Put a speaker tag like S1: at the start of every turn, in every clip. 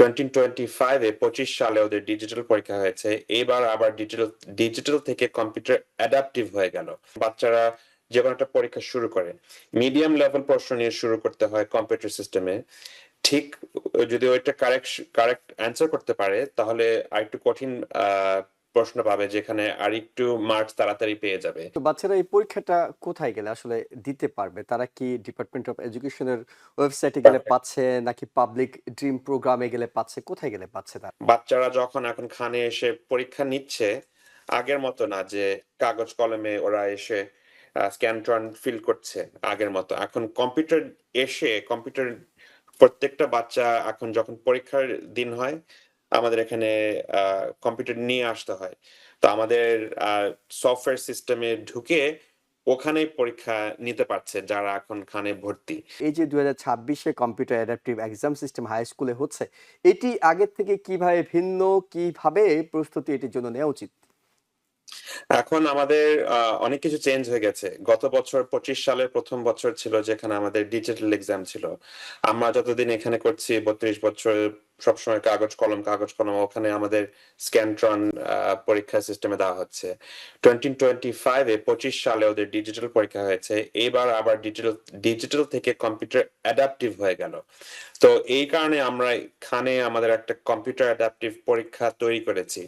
S1: 2025 25 সালে ওদের ডিজিটাল পরীক্ষা হয়েছে। এবার আবার ডিজিটাল থেকে কম্পিউটার অ্যাডাপটিভ হয়ে গেল। বাচ্চারা যেকোনো একটা পরীক্ষা শুরু করে। মিডিয়াম লেভেল প্রশ্ন নিয়ে শুরু করতে হয় কম্পিউটার সিস্টেমে। ঠিক যদি ওইটা কারেক্ট অ্যান্সার করতে পারে তাহলে আরেকটু কঠিন প্রশ্ন পাবে যেখানে আরেকটু মার্কস তাড়াতাড়ি পেয়ে যাবে।
S2: তো বাচ্চারা এই পরীক্ষাটা কোথায় গেলে আসলে দিতে পারবে? তারা কি ডিপার্টমেন্ট অফ এডুকেশনের ওয়েবসাইটে গেলে
S1: পারফেক্ট।
S2: পাচ্ছে নাকি পাবলিক ড্রিম প্রোগ্রামে গেলে পাচ্ছে? কোথায় গেলে পাচ্ছে তারা?
S1: বাচ্চারা যখন এখন খানে এসে পরীক্ষা নিচ্ছে, আগের মতো না যে কাগজ কলমে ওরা এসে স্ক্যান-ট্যান ফিল করছে আগের মতো। এখন কম্পিউটার প্রত্যেকটা বাচ্চা এখন যখন পরীক্ষার দিন হয়, আমাদের এখানে আ কম্পিউটার নিয়ে আসতে হয়। তো আমাদের আ সফটওয়্যার সিস্টেমে ঢুকে ওখানেই পরীক্ষা নিতে পারছে যারা এখন খানে ভর্তি।
S2: এই যে 2026 এ computer adaptive exam system high স্কুলে হচ্ছে, এটি আগের থেকে কিভাবে ভিন্ন, কিভাবে প্রস্তুতি এটির জন্য নেওয়া উচিত?
S1: এখন আমাদের অনেক কিছু চেঞ্জ হয়ে গেছে। গত বছর ২৫ সালের ১ম বছর ছিল যেখানে আমাদের ডিজিটাল এক্সাম ছিল। আমরা যতদিন এখানে করছি ৩২ বছর সবসময় কাগজ কলম ওখানে আমাদের স্ক্যান-ট্রন পরীক্ষা সিস্টেমে দেওয়া হচ্ছে। 2025 25 সালে ওদের ডিজিটাল পরীক্ষা হয়েছে। এবার আবার ডিজিটাল থেকে কম্পিউটার অ্যাডাপটিভ হয়ে গেল। তো এই কারণে আমরা এখানে আমাদের একটা কম্পিউটার অ্যাডাপটিভ পরীক্ষা তৈরি করেছি।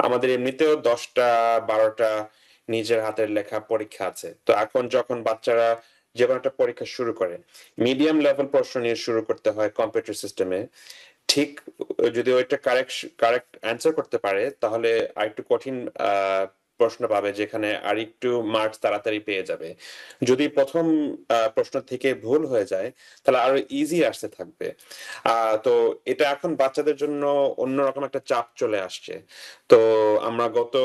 S1: আমাদের এমনিতেও ১০টা ১২টা নিজের হাতের লেখা পরীক্ষা আছে। তো এখন যখন বাচ্চারা যেকোনো একটা পরীক্ষা শুরু করে, মিডিয়াম লেভেল প্রশ্ন নিয়ে শুরু করতে হয় কম্পিউটার সিস্টেমে। ঠিক যদি ওইটা কারেক্ট অ্যান্সার করতে পারে তাহলে আরেকটু কঠিন আ প্রশ্ন পাবে যেখানে আরেকটু মার্কস তাড়াতাড়ি পেয়ে যাবে। যদি ১ম প্রশ্ন থেকে ভুল হয়ে যায় তাহলে আরো ইজি আসতে থাকবে। আ তো এটা এখন বাচ্চাদের জন্য অন্যরকম একটা চাপ চলে আসছে। তো আমরা গত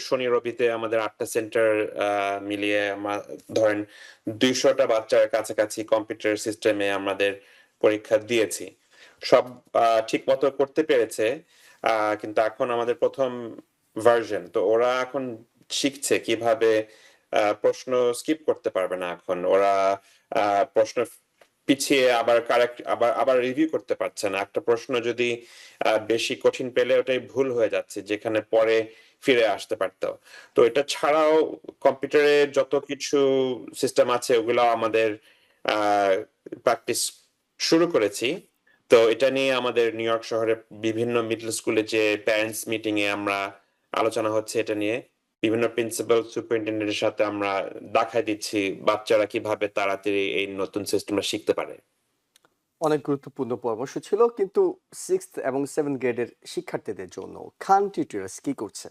S1: শনি রবিতে আমাদের ৮ টা সেন্টার আ মিলিয়ে ধরেন ২০০ টা বাচ্চার কাছাকাছি কম্পিউটার সিস্টেমে আমাদের পরীক্ষা দিয়েছি। সব ঠিকমতো করতে পেরেছে। আ কিন্তু এখন আমাদের ১ম ভার্শন। তো ওরা এখন শিখছে কিভাবে প্রশ্ন স্কিপ করতে পারবে না এখন। ওরা প্রশ্ন পিছিয়ে আবার কারেক্ট আবার রিভিউ করতে পারছে না। একটা প্রশ্ন যদি বেশি কঠিন পেলে ওটাই ভুল হয়ে যাচ্ছে যেখানে পরে ফিরে আসতে পারত। তো এটা ছাড়াও কম্পিউটারে যত কিছু সিস্টেম আছে ওগুলাও আমাদের আ প্র্যাকটিস শুরু করেছি। তো এটা নিয়ে আমাদের নিউইয়র্ক শহরে বিভিন্ন মিডল স্কুলে যে প্যারেন্টস মিটিং এ আমরা আলোচনা হচ্ছে এটা নিয়ে। বিভিন্ন প্রিন্সিপাল, সুপারিনটেন্ডেন্ট এর সাথে আমরা দেখাই দিচ্ছি বাচ্চারা কিভাবে তাড়াতাড়ি এই নতুন সিস্টেমটা শিখতে পারে।
S2: অনেক গুরুত্বপূর্ণ পরামর্শ ছিল, কিন্তু 6th এবং 7th গ্রেডের শিক্ষার্থীদের জন্য খান টিউটরস কি করছে?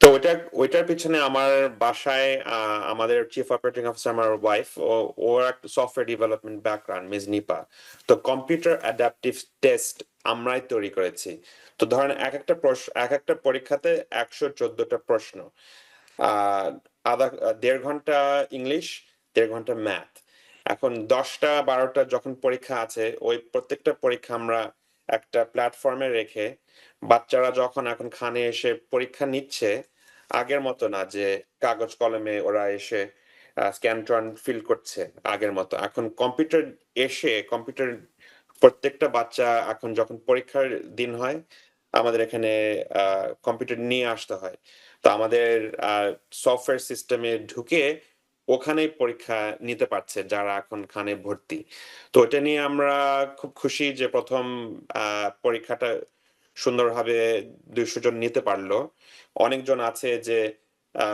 S1: তো ওইটার পিছনে আমার বাসায় আমাদের চিফ অপারেটিং অফিসার আমার ওয়াইফ ওর একটা software development background miss Nipa. তো কম্পিউটার অ্যাডাপটিভ টেস্ট আমরাই তৈরি করেছি। তো ধরেন একেকটা পরীক্ষাতে ১১৪ টা প্রশ্ন। আ ১.৫ ঘন্টা ইংলিশ, ১.৫ ঘন্টা ম্যাথ। এখন ১০টা ১২টা যখন পরীক্ষা আছে ওই প্রত্যেকটা পরীক্ষা আমরা একটা প্ল্যাটফর্মে রেখে বাচ্চারা যখন এখন খানে এসে পরীক্ষা নিচ্ছে, আগের মতো না যে কাগজ কলমে ওরা এসে স্ক্যান-ট্যান ফিল করছে আগের মতো। এখন কম্পিউটার প্রত্যেকটা বাচ্চা এখন যখন পরীক্ষার দিন হয়, আমাদের এখানে আ কম্পিউটার নিয়ে আসতে হয়। তো আমাদের আ সফটওয়্যার সিস্টেমে ঢুকে ওখানেই পরীক্ষা নিতে পারছে যারা এখন খানে ভর্তি। তো এটা নিয়ে আমরা খুব খুশি যে ১ম আ পরীক্ষাটা সুন্দরভাবে ২০০ জন নিতে পারল। অনেকজন আছে যে আ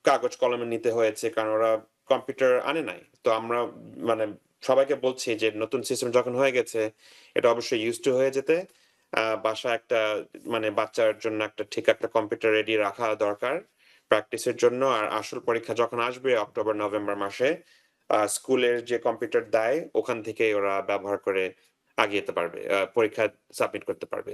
S1: কাগজ কলমে নিতে হয়েছে কারণ ওরা কম্পিউটার আনে নাই। তো আমরা মানে সবাইকে বলছি যে নতুন সিস্টেম যখন হয়ে গেছে এটা অবশ্যই used to হয়ে যেতে। বাসায় একটা মানে বাচ্চার জন্য একটা কম্পিউটার রেডি রাখা দরকার প্র্যাকটিসের জন্য। আর আসল পরীক্ষা যখন আসবে অক্টোবর, নভেম্বর মাসে স্কুলের যে কম্পিউটার দেয় ওখান থেকেই ওরা ব্যবহার করে যেতে পারবে। পরীক্ষা সাবমিট করতে পারবে।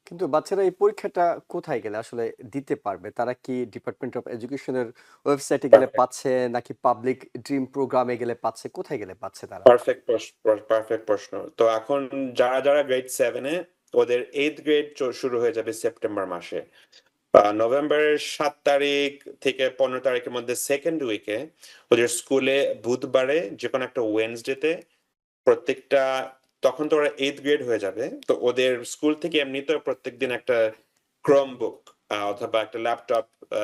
S2: কিন্তু বাচ্চারা এই পরীক্ষাটা কোথায় গেলে আসলে দিতে পারবে? তারা কি ডিপার্টমেন্ট অফ এডুকেশনের ওয়েবসাইটে গেলে
S1: পারফেক্ট,
S2: পাচ্ছে নাকি পাবলিক ড্রিম প্রোগ্রামে গেলে পাচ্ছে? কোথায় গেলে পাচ্ছে তারা?
S1: পারফেক্ট প্রশ্ন। তো এখন যারা গ্রেড 7 এ ওদের 8th গ্রেড শুরু হয়ে যাবে সেপ্টেম্বর মাসে। নভেম্বরের ৭ তারিখ থেকে ১৫ তারিখের মধ্যে 2nd উইকে ওদের স্কুলে বুধবারে যেকোনো একটা ওয়েডনেসডে তে প্রত্যেকটা তখন তো ওরা 8th গ্রেড হয়ে যাবে। তো ওদের স্কুল থেকে এমনিতেও প্রত্যেকদিন একটা Chromebook অথবা একটা ল্যাপটপ আ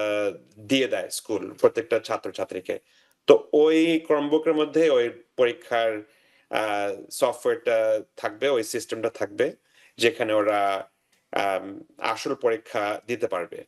S1: দিয়ে দেয় স্কুল প্রত্যেকটা ছাত্রছাত্রীকে। তো ওই Chromebook এর মধ্যে ওই পরীক্ষার আ সফটওয়্যারটা থাকবে, ওই সিস্টেমটা থাকবে যেখানে ওরা আম আসল পরীক্ষা দিতে পারবে।